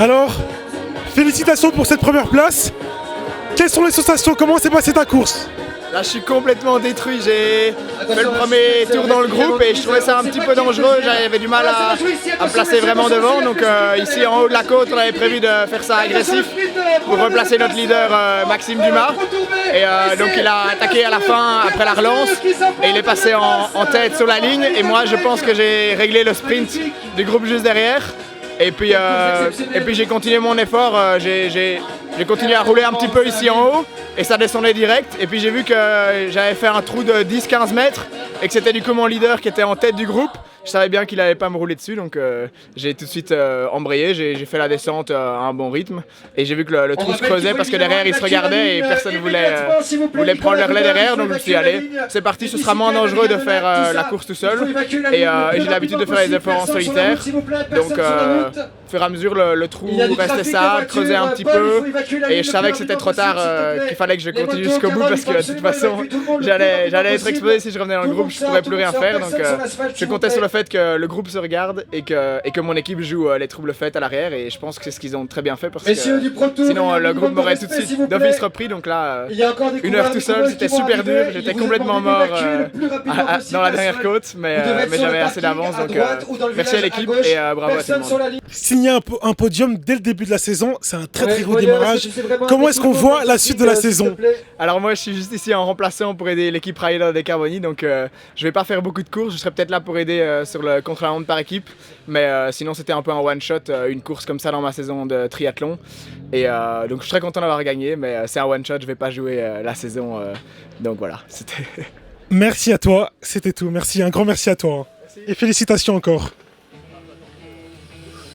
Alors, félicitations pour cette première place. Quelles sont les sensations? Comment s'est passée ta course? Là, je suis complètement détruit. J'ai fait le premier tour dans le groupe et je trouvais ça un petit peu dangereux. J'avais du mal à me placer vraiment devant. Donc ici, en haut de la côte, on avait prévu de faire ça agressif pour replacer notre leader Maxime Dumas. Et donc il a attaqué à la fin après la relance et il est passé en tête sur la ligne. Et moi, je pense que j'ai réglé le sprint du groupe juste derrière. Et puis j'ai continué mon effort. J'ai continué à rouler un petit peu ici en haut et ça descendait direct. Et puis j'ai vu que j'avais fait un trou de 10-15 mètres et que c'était du coup mon leader qui était en tête du groupe. Je savais bien qu'il n'allait pas me rouler dessus, donc j'ai tout de suite embrayé, j'ai fait la descente à un bon rythme et j'ai vu que le trou se creusait parce que derrière il se regardait et personne ne voulait prendre le relais derrière, donc je me suis dit allez, c'est parti, ce sera moins dangereux de faire la course tout seul et j'ai l'habitude de faire les efforts en solitaire, donc au fur et à mesure le trou restait ça, creusait un petit peu et je savais que c'était trop tard, qu'il fallait que je continue jusqu'au bout parce que de toute façon j'allais être explosé si je revenais dans le groupe, je ne pourrais plus rien faire, donc je comptais sur le fait que le groupe se regarde et que mon équipe joue les troubles faits à l'arrière et je pense que c'est ce qu'ils ont très bien fait parce que sinon le groupe m'aurait tout de suite d'office repris, donc là une heure tout seul c'était super dur, j'étais complètement mort dans la dernière côte mais j'avais assez d'avance, donc merci à l'équipe et bravo à tout le monde. Signer un podium dès le début de la saison, c'est un très gros démarrage. Comment est-ce qu'on voit la suite de la saison? Alors moi je suis juste ici en remplaçant pour aider l'équipe Rider Décarbonie, donc je vais pas faire beaucoup de courses, je serai peut-être là pour aider sur le contre-la-montre par équipe, mais sinon c'était un peu un one-shot, une course comme ça dans ma saison de triathlon et donc je suis très content d'avoir gagné, mais c'est un one-shot, je vais pas jouer la saison, donc voilà, c'était... Merci à toi, c'était tout, merci, un grand merci à toi. Merci. Et félicitations encore.